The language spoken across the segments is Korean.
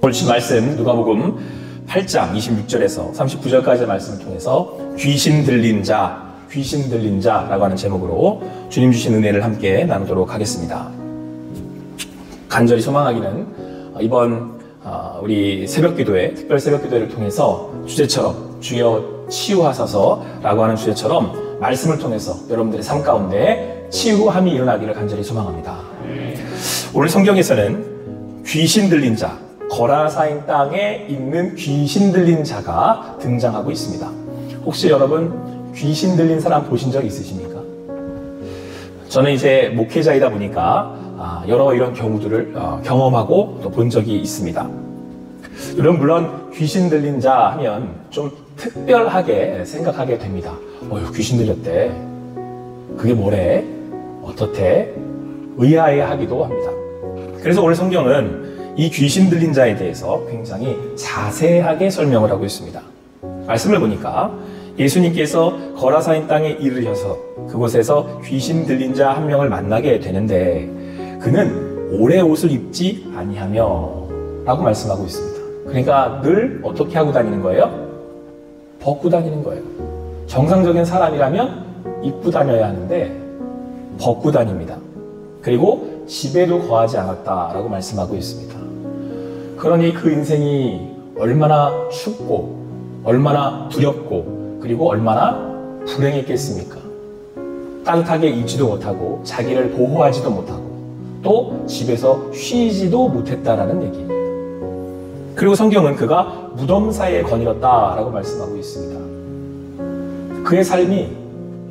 오늘 말씀 누가복음 8장 26절에서 39절까지의 말씀을 통해서 귀신 들린 자라고 하는 제목으로 주님 주신 은혜를 함께 나누도록 하겠습니다. 간절히 소망하기는 이번 우리 새벽기도회, 특별 새벽기도회를 통해서 주제처럼 주여 치유하소서라고 하는 주제처럼 말씀을 통해서 여러분들의 삶 가운데 치유함이 일어나기를 간절히 소망합니다. 오늘 성경에서는 귀신 들린 자, 거라사인 땅에 있는 귀신 들린 자가 등장하고 있습니다. 혹시 여러분 귀신 들린 사람 보신 적 있으십니까? 저는 이제 목회자이다 보니까 여러 이런 경우들을 경험하고 또 본 적이 있습니다. 여러분 물론 귀신 들린 자 하면 좀 특별하게 생각하게 됩니다. 귀신 들렸대. 그게 뭐래? 어떻대? 의아해하기도 합니다. 그래서 오늘 성경은 이 귀신 들린 자에 대해서 굉장히 자세하게 설명을 하고 있습니다. 말씀을 보니까 예수님께서 거라사인 땅에 이르셔서 그곳에서 귀신 들린 자 한 명을 만나게 되는데 그는 오래 옷을 입지 아니하며 라고 말씀하고 있습니다. 그러니까 늘 어떻게 하고 다니는 거예요? 벗고 다니는 거예요. 정상적인 사람이라면 입고 다녀야 하는데 벗고 다닙니다. 그리고 집에도 거하지 않았다라고 말씀하고 있습니다. 그러니 그 인생이 얼마나 춥고 얼마나 두렵고 그리고 얼마나 불행했겠습니까? 따뜻하게 입지도 못하고 자기를 보호하지도 못하고 또 집에서 쉬지도 못했다라는 얘기입니다. 그리고 성경은 그가 무덤 사이에 거닐었다라고 말씀하고 있습니다. 그의 삶이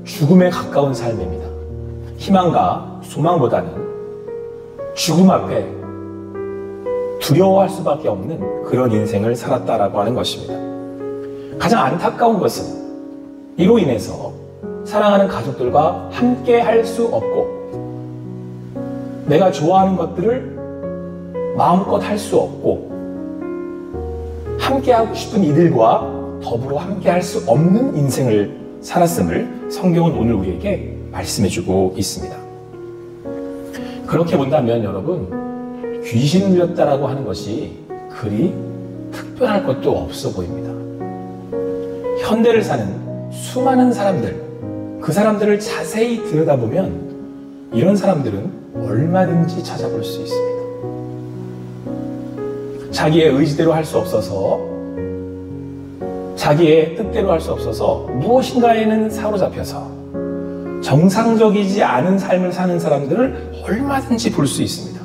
죽음에 가까운 삶입니다. 희망과 소망보다는 죽음 앞에 두려워할 수밖에 없는 그런 인생을 살았다라고 하는 것입니다. 가장 안타까운 것은 이로 인해서 사랑하는 가족들과 함께 할 수 없고 내가 좋아하는 것들을 마음껏 할 수 없고 함께 하고 싶은 이들과 더불어 함께 할 수 없는 인생을 살았음을 성경은 오늘 우리에게 말씀해주고 있습니다. 그렇게 본다면 여러분 귀신 들렸다라고 하는 것이 그리 특별할 것도 없어 보입니다. 현대를 사는 수많은 사람들, 그 사람들을 자세히 들여다보면 이런 사람들은 얼마든지 찾아볼 수 있습니다. 자기의 의지대로 할 수 없어서 자기의 뜻대로 할 수 없어서 무엇인가에는 사로잡혀서 정상적이지 않은 삶을 사는 사람들을 얼마든지 볼 수 있습니다.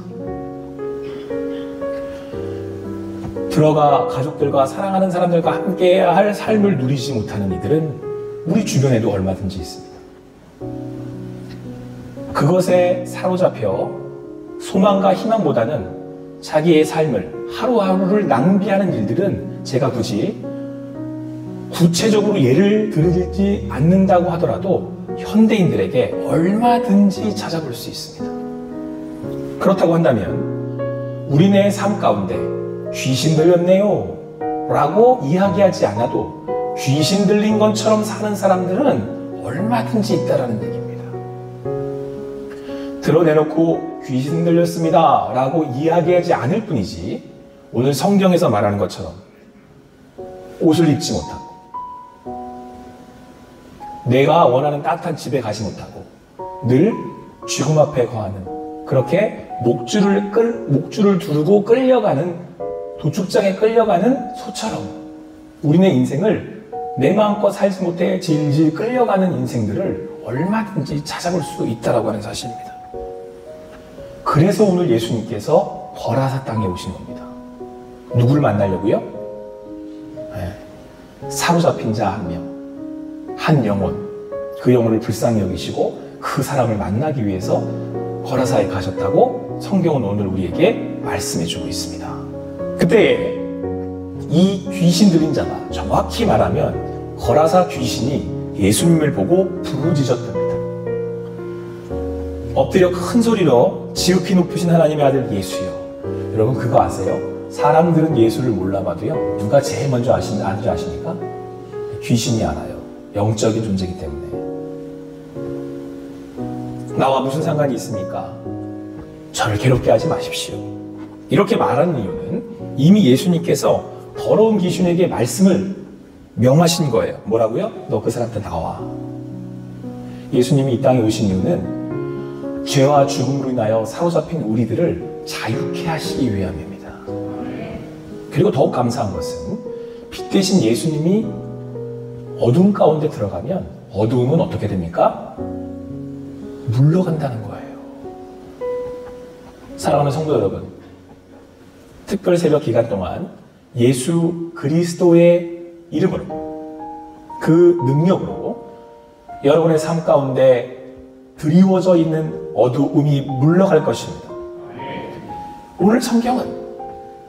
들어가 가족들과 사랑하는 사람들과 함께 할 삶을 누리지 못하는 이들은 우리 주변에도 얼마든지 있습니다. 그것에 사로잡혀 소망과 희망보다는 자기의 삶을 하루하루를 낭비하는 일들은 제가 굳이 구체적으로 예를 들지 않는다고 하더라도 현대인들에게 얼마든지 찾아볼 수 있습니다. 그렇다고 한다면 우리네 삶 가운데 귀신 들렸네요 라고 이야기하지 않아도 귀신 들린 것처럼 사는 사람들은 얼마든지 있다라는 얘기입니다. 드러내놓고 귀신 들렸습니다 라고 이야기하지 않을 뿐이지 오늘 성경에서 말하는 것처럼 옷을 입지 못하고 내가 원하는 따뜻한 집에 가지 못하고 늘 죽음 앞에 거하는 그렇게 목줄을 두르고 끌려가는 도축장에 끌려가는 소처럼 우리네 인생을 내 마음껏 살지 못해 질질 끌려가는 인생들을 얼마든지 찾아볼 수 있다라고 하는 사실입니다. 그래서 오늘 예수님께서 거라사 땅에 오신 겁니다. 누구를 만나려고요? 사로잡힌 자 한 명, 한 영혼, 그 영혼을 불쌍히 여기시고 그 사람을 만나기 위해서 거라사에 가셨다고 성경은 오늘 우리에게 말씀해주고 있습니다. 그때 이 귀신 들린 자가 정확히 말하면 거라사 귀신이 예수님을 보고 부르짖었답니다. 엎드려 큰 소리로 지극히 높으신 하나님의 아들 예수여. 여러분 그거 아세요? 사람들은 예수를 몰라봐도요 누가 제일 먼저 아는지 아십니까? 귀신이 알아요. 영적인 존재이기 때문에. 나와 무슨 상관이 있습니까? 저를 괴롭게 하지 마십시오. 이렇게 말하는 이유는 이미 예수님께서 더러운 귀신에게 말씀을 명하신 거예요. 뭐라고요? 너 그 사람한테 나와. 예수님이 이 땅에 오신 이유는 죄와 죽음으로 인하여 사로잡힌 우리들을 자유케 하시기 위함입니다. 그리고 더욱 감사한 것은 빛 대신 예수님이 어둠 가운데 들어가면 어두움은 어떻게 됩니까? 물러간다는 거예요. 사랑하는 성도 여러분, 특별 새벽 기간 동안 예수 그리스도의 이름으로, 그 능력으로 여러분의 삶 가운데 드리워져 있는 어두움이 물러갈 것입니다. 오늘 성경은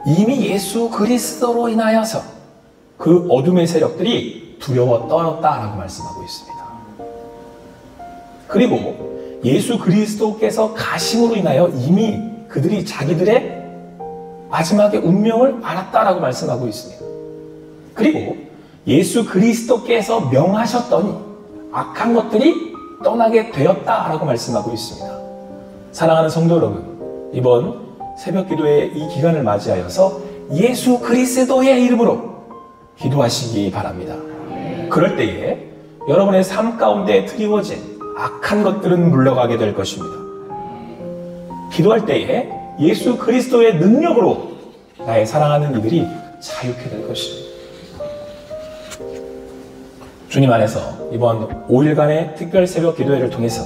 이미 예수 그리스도로 인하여서 그 어둠의 세력들이 두려워 떨었다라고 말씀하고 있습니다. 그리고 예수 그리스도께서 가심으로 인하여 이미 그들이 자기들의 마지막의 운명을 알았다라고 말씀하고 있습니다. 그리고 예수 그리스도께서 명하셨더니 악한 것들이 떠나게 되었다라고 말씀하고 있습니다. 사랑하는 성도 여러분, 이번 새벽 기도의 이 기간을 맞이하여서 예수 그리스도의 이름으로 기도하시기 바랍니다. 그럴 때에 여러분의 삶 가운데 드리워진 악한 것들은 물러가게 될 것입니다. 기도할 때에 예수 그리스도의 능력으로 나의 사랑하는 이들이 자유케 될 것입니다. 주님 안에서 이번 5일간의 특별 새벽 기도회를 통해서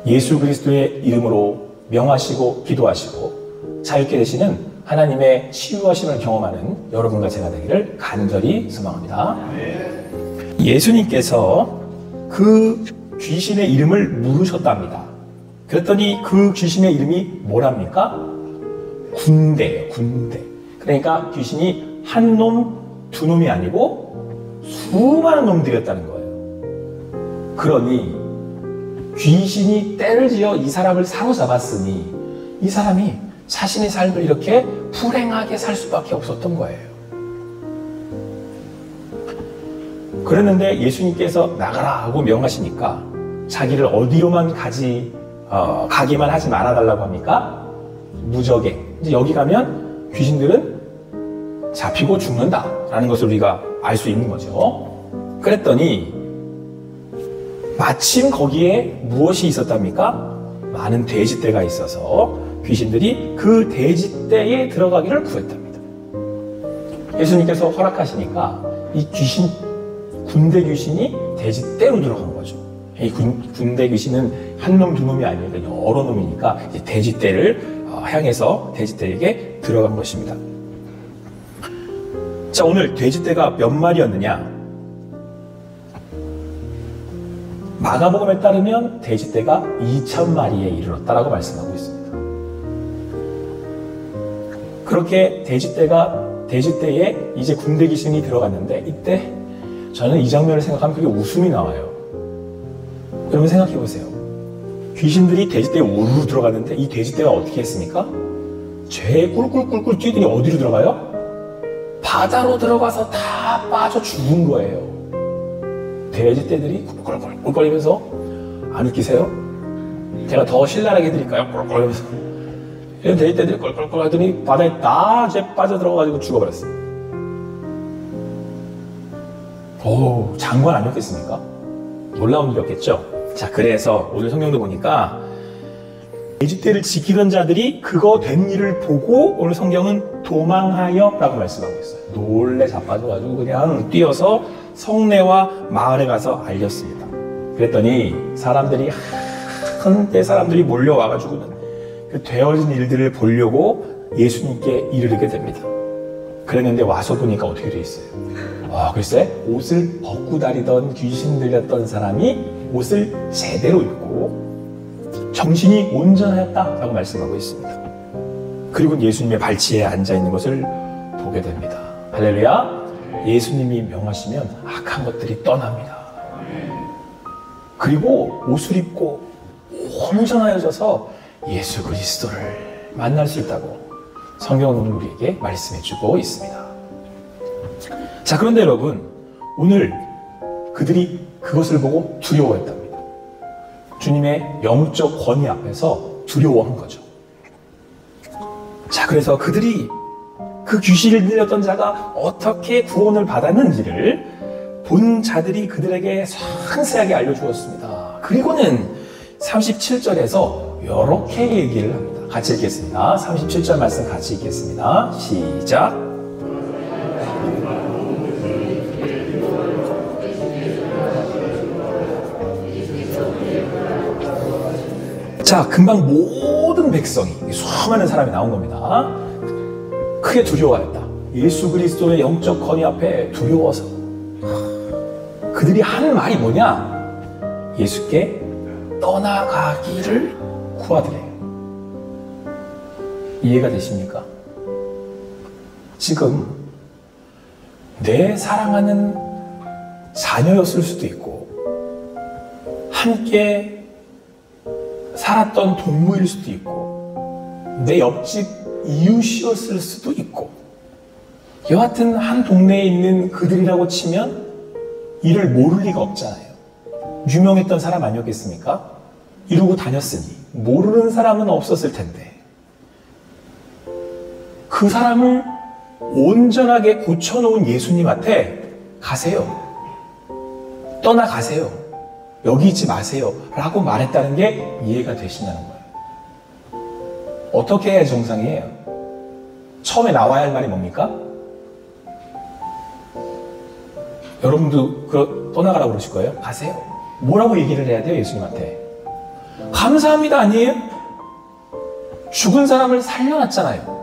예수 그리스도의 이름으로 명하시고 기도하시고 자유케 되시는 하나님의 치유하심을 경험하는 여러분과 제가 되기를 간절히 소망합니다. 예수님께서 그 귀신의 이름을 물으셨답니다. 그랬더니 그 귀신의 이름이 뭐랍니까? 군대예요, 군대. 그러니까 귀신이 한 놈, 두 놈이 아니고 수많은 놈들이었다는 거예요. 그러니 귀신이 때를 지어 이 사람을 사로잡았으니 이 사람이 자신의 삶을 이렇게 불행하게 살 수밖에 없었던 거예요. 그랬는데 예수님께서 나가라 하고 명하시니까 자기를 어디로만 가기만 하지 말아달라고 합니까? 무적에. 이제 여기 가면 귀신들은 잡히고 죽는다라는 것을 우리가 알 수 있는 거죠. 그랬더니 마침 거기에 무엇이 있었답니까? 많은 돼지떼가 있어서 귀신들이 그 돼지떼에 들어가기를 구했답니다. 예수님께서 허락하시니까 이 귀신, 군대 귀신이 돼지떼로 들어간 거죠. 이 군대 귀신은 한 놈, 두 놈이 아니니까 여러 놈이니까 이제 돼지떼를 향해서 돼지떼에게 들어간 것입니다. 자, 오늘 돼지떼가 몇 마리였느냐? 마가복음에 따르면 돼지떼가 2,000마리에 이르렀다라고 말씀하고 있습니다. 그렇게 돼지떼에 이제 군대 귀신이 들어갔는데 이때 저는 이 장면을 생각하면 그게 웃음이 나와요. 여러분 생각해 보세요. 귀신들이 돼지떼에 우르르 들어갔는데 이 돼지떼가 어떻게 했습니까? 죄에 꿀꿀꿀꿀 뛰더니 어디로 들어가요? 바다로 들어가서 다 빠져 죽은 거예요. 돼지떼들이 꿀꿀꿀꿀거리면서 안 웃기세요? 제가 더 신랄하게 해드릴까요? 꿀꿀거리면서 이런 돼지떼들이 꿀꿀꿀 하더니 바다에 다 빠져 들어가가지고 죽어버렸어요. 오, 장관 아니었겠습니까? 놀라운 일이었겠죠? 자, 그래서 오늘 성경도 보니까 돼지떼를 지키던 자들이 그거 된 일을 보고 오늘 성경은 도망하여 라고 말씀하고 있어요. 놀래 자빠져가지고 그냥 뛰어서 성내와 마을에 가서 알렸습니다. 그랬더니 한때 사람들이 몰려와가지고는 그 되어진 일들을 보려고 예수님께 이르게 됩니다. 그랬는데 와서 보니까 어떻게 돼 있어요? 글쎄 옷을 벗고 다니던 귀신 들렸던 사람이 옷을 제대로 입고 정신이 온전하였다라고 말씀하고 있습니다. 그리고 예수님의 발치에 앉아있는 것을 보게 됩니다. 할렐루야. 예수님이 명하시면 악한 것들이 떠납니다. 그리고 옷을 입고 온전하여져서 예수 그리스도를 만날 수 있다고 성경은 오늘 우리에게 말씀해주고 있습니다. 자, 그런데 여러분, 오늘 그들이 그것을 보고 두려워했답니다. 주님의 영적 권위 앞에서 두려워한 거죠. 자, 그래서 그들이 그 귀신을 들렸던 자가 어떻게 구원을 받았는지를 본 자들이 그들에게 상세하게 알려주었습니다. 그리고는 37절에서 이렇게 얘기를 합니다. 같이 읽겠습니다. 37절 말씀 같이 읽겠습니다. 시작. 자, 금방 모든 백성이, 수많은 사람이 나온 겁니다. 크게 두려워하였다. 예수 그리스도의 영적 권위 앞에 두려워서. 그들이 하는 말이 뭐냐? 예수께 떠나가기를 구하더래요. 이해가 되십니까? 지금 내 사랑하는 자녀였을 수도 있고 함께 살았던 동무일 수도 있고 내 옆집 이웃이었을 수도 있고 여하튼 한 동네에 있는 그들이라고 치면 이를 모를 리가 없잖아요. 유명했던 사람 아니었겠습니까? 이러고 다녔으니 모르는 사람은 없었을 텐데 그 사람을 온전하게 고쳐놓은 예수님한테 가세요. 떠나가세요. 여기 있지 마세요. 라고 말했다는 게 이해가 되시냐는 거예요. 어떻게 해야 정상이에요? 처음에 나와야 할 말이 뭡니까? 여러분도 떠나가라고 그러실 거예요? 가세요. 뭐라고 얘기를 해야 돼요? 예수님한테. 감사합니다 아니에요? 죽은 사람을 살려놨잖아요.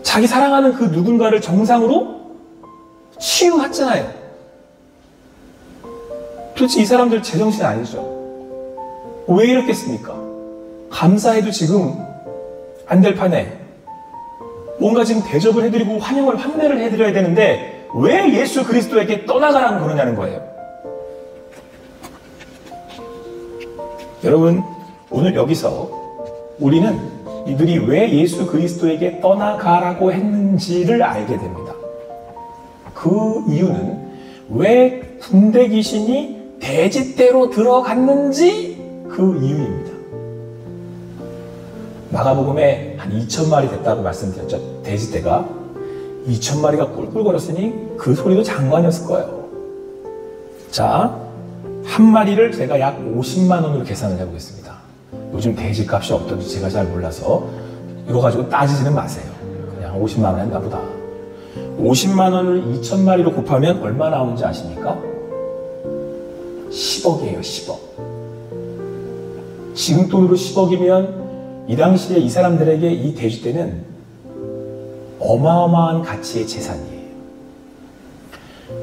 자기 사랑하는 그 누군가를 정상으로 치유했잖아요. 도대체 이 사람들 제정신 아니죠? 왜 이렇겠습니까? 감사해도 지금 안 될 판에 뭔가 지금 대접을 해드리고 환대를 해드려야 되는데 왜 예수 그리스도에게 떠나가라고 그러냐는 거예요. 여러분, 오늘 여기서 우리는 이들이 왜 예수 그리스도에게 떠나가라고 했는지를 알게 됩니다. 그 이유는 왜 군대 귀신이 돼지떼로 들어갔는지 그 이유입니다. 마가복음에 한 2,000마리 됐다고 말씀드렸죠. 돼지떼가 2,000마리가 꿀꿀거렸으니 그 소리도 장관이었을 거예요. 자, 한 마리를 제가 약 50만 원으로 계산을 해보겠습니다. 요즘 돼지 값이 어떤지 제가 잘 몰라서 이거 가지고 따지지는 마세요. 그냥 50만 원 했나 보다. 50만 원을 2,000마리로 곱하면 얼마 나오는지 아십니까? 10억이에요, 10억. 지금 돈으로 10억이면 이 당시에 이 사람들에게 이 돼지떼는 어마어마한 가치의 재산이에요.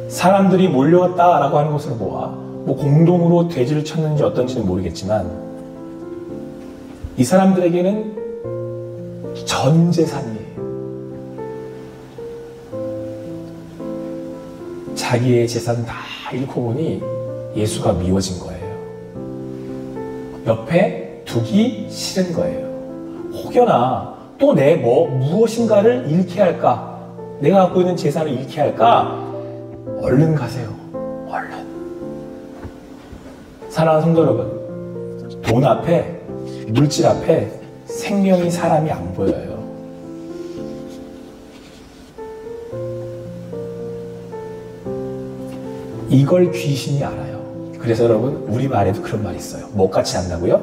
사람들이 몰려왔다라고 하는 것으로 모아 뭐 공동으로 돼지를 쳤는지 어떤지는 모르겠지만 이 사람들에게는 전 재산이에요. 자기의 재산 다 잃고 보니 예수가 미워진 거예요. 옆에 두기 싫은 거예요. 혹여나 또 내 무엇인가를 잃게 할까? 내가 갖고 있는 재산을 잃게 할까? 얼른 가세요. 얼른. 사랑하는 성도 여러분, 돈 앞에, 물질 앞에 생명이 사람이 안 보여요. 이걸 귀신이 알아요. 그래서 여러분, 우리 말에도 그런 말이 있어요. 뭐같이 안다고요?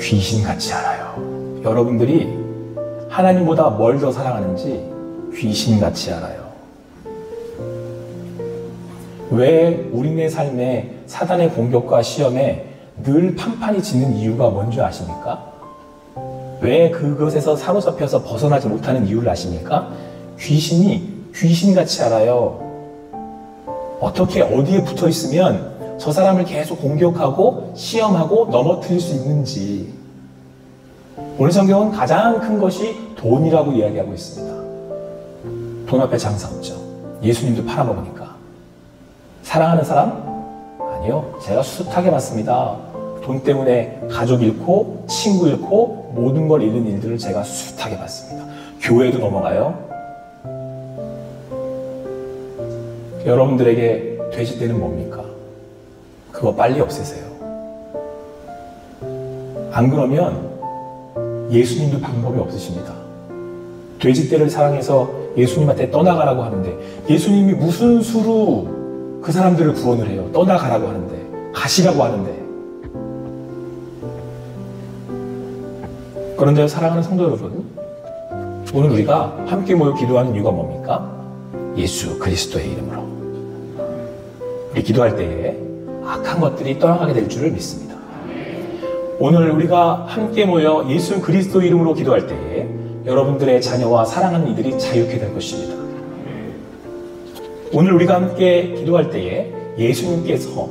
귀신같이 알아요. 여러분들이 하나님보다 뭘 더 사랑하는지 귀신같이 알아요. 왜 우리네 삶에 사단의 공격과 시험에 늘 판판이 지는 이유가 뭔지 아십니까? 왜 그것에서 사로잡혀서 벗어나지 못하는 이유를 아십니까? 귀신이 귀신같이 알아요. 어떻게 어디에 붙어 있으면 저 사람을 계속 공격하고 시험하고 넘어뜨릴 수 있는지. 오늘 성경은 가장 큰 것이 돈이라고 이야기하고 있습니다. 돈 앞에 장사 없죠. 예수님도 팔아먹으니까. 사랑하는 사람? 아니요. 제가 숱하게 봤습니다. 돈 때문에 가족 잃고 친구 잃고 모든 걸 잃는 일들을 제가 숱하게 봤습니다. 교회도 넘어가요. 여러분들에게 돼지떼는 뭡니까? 그거 빨리 없애세요. 안 그러면 예수님도 방법이 없으십니다. 돼지떼를 사랑해서 예수님한테 떠나가라고 하는데 예수님이 무슨 수로 그 사람들을 구원을 해요? 떠나가라고 하는데, 가시라고 하는데. 그런데 사랑하는 성도 여러분, 오늘 우리가 함께 모여 기도하는 이유가 뭡니까? 예수 그리스도의 이름으로. 우리 기도할 때에 악한 것들이 떠나가게 될 줄을 믿습니다. 오늘 우리가 함께 모여 예수 그리스도 이름으로 기도할 때에 여러분들의 자녀와 사랑하는 이들이 자유케 될 것입니다. 오늘 우리가 함께 기도할 때에 예수님께서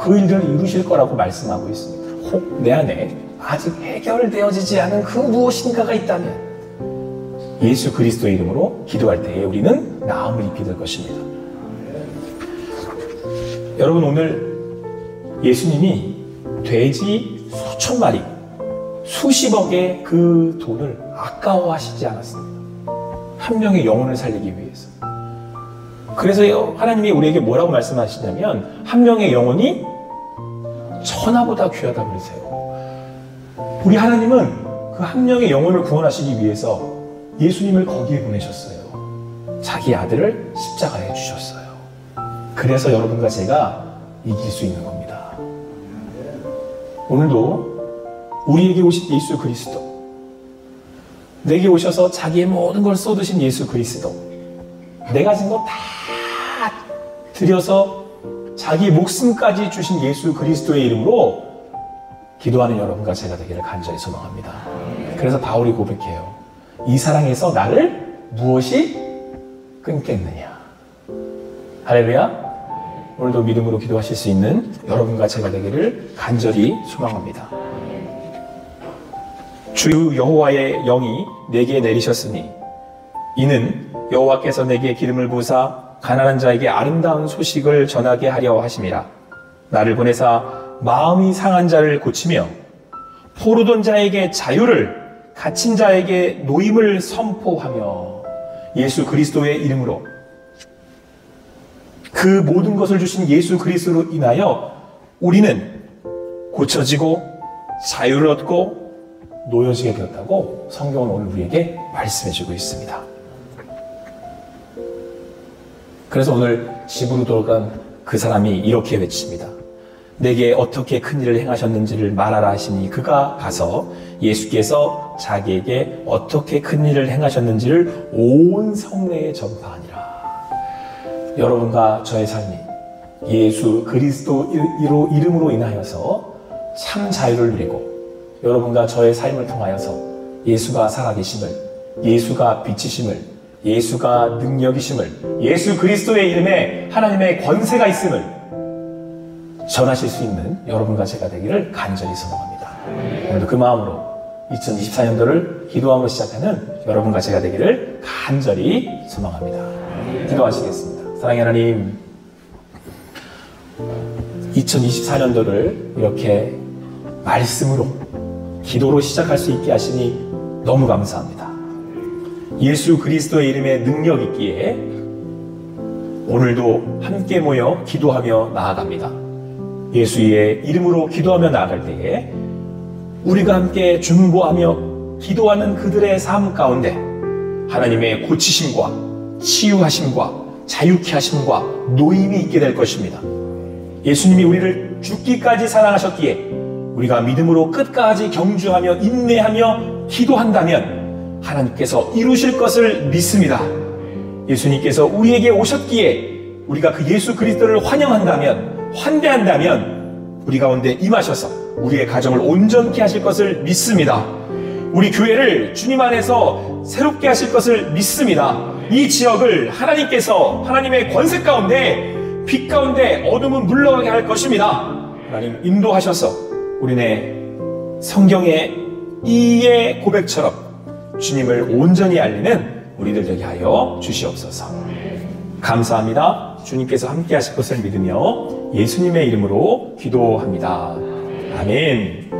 그 일들을 이루실 거라고 말씀하고 있습니다. 혹 내 안에 아직 해결되어지지 않은 그 무엇인가가 있다면 예수 그리스도의 이름으로 기도할 때에 우리는 나음을 입게 될 것입니다. 여러분, 오늘 예수님이 돼지 수천 마리, 수십억의 그 돈을 아까워하시지 않았습니다. 한 명의 영혼을 살리기 위해서. 그래서 하나님이 우리에게 뭐라고 말씀하시냐면 한 명의 영혼이 천하보다 귀하다 그러세요. 우리 하나님은 그 한 명의 영혼을 구원하시기 위해서 예수님을 거기에 보내셨어요. 자기 아들을 십자가에 주셨어요. 그래서 여러분과 제가 이길 수 있는 겁니다. 오늘도 우리에게 오신 예수 그리스도, 내게 오셔서 자기의 모든 걸 쏟으신 예수 그리스도, 내가 가진 거 다 드려서 자기 목숨까지 주신 예수 그리스도의 이름으로 기도하는 여러분과 제가 되기를 간절히 소망합니다. 그래서 바울이 고백해요. 이 사랑에서 나를 무엇이 끊겠느냐. 할렐루야. 오늘도 믿음으로 기도하실 수 있는 여러분과 제가 되기를 간절히 소망합니다. 주 여호와의 영이 내게 내리셨으니 이는 여호와께서 내게 기름을 부으사 가난한 자에게 아름다운 소식을 전하게 하려 하심이라. 나를 보내사 마음이 상한 자를 고치며 포로된 자에게 자유를, 갇힌 자에게 노임을 선포하며. 예수 그리스도의 이름으로 그 모든 것을 주신 예수 그리스도로 인하여 우리는 고쳐지고 자유를 얻고 놓여지게 되었다고 성경은 오늘 우리에게 말씀해주고 있습니다. 그래서 오늘 집으로 돌아간 그 사람이 이렇게 외칩니다. 내게 어떻게 큰 일을 행하셨는지를 말하라 하시니 그가 가서 예수께서 자기에게 어떻게 큰 일을 행하셨는지를 온 성내에 전파하니라. 여러분과 저의 삶이 예수 그리스도 이름으로 인하여서 참 자유를 누리고 여러분과 저의 삶을 통하여서 예수가 살아계심을, 예수가 빛이심을, 예수가 능력이심을, 예수 그리스도의 이름에 하나님의 권세가 있음을 전하실 수 있는 여러분과 제가 되기를 간절히 소망합니다. 오늘도 그 마음으로 2024년도를 기도함으로 시작하는 여러분과 제가 되기를 간절히 소망합니다. 기도하시겠습니다. 사랑의 하나님, 2024년도를 이렇게 말씀으로, 기도로 시작할 수 있게 하시니 너무 감사합니다. 예수 그리스도의 이름에 능력 있기에 오늘도 함께 모여 기도하며 나아갑니다. 예수의 이름으로 기도하며 나아갈 때에 우리가 함께 중보하며 기도하는 그들의 삶 가운데 하나님의 고치심과 치유하심과 자유케 하심과 노임이 있게 될 것입니다. 예수님이 우리를 죽기까지 사랑하셨기에 우리가 믿음으로 끝까지 경주하며 인내하며 기도한다면 하나님께서 이루실 것을 믿습니다. 예수님께서 우리에게 오셨기에 우리가 그 예수 그리스도를 환영한다면, 환대한다면 우리 가운데 임하셔서 우리의 가정을 온전케 하실 것을 믿습니다. 우리 교회를 주님 안에서 새롭게 하실 것을 믿습니다. 이 지역을 하나님께서 하나님의 권세 가운데, 빛 가운데 어둠은 물러가게 할 것입니다. 하나님 인도하셔서 우리네 성경의 이의 고백처럼 주님을 온전히 알리는 우리들 되게 하여 주시옵소서. 감사합니다. 주님께서 함께 하실 것을 믿으며 예수님의 이름으로 기도합니다. 아멘.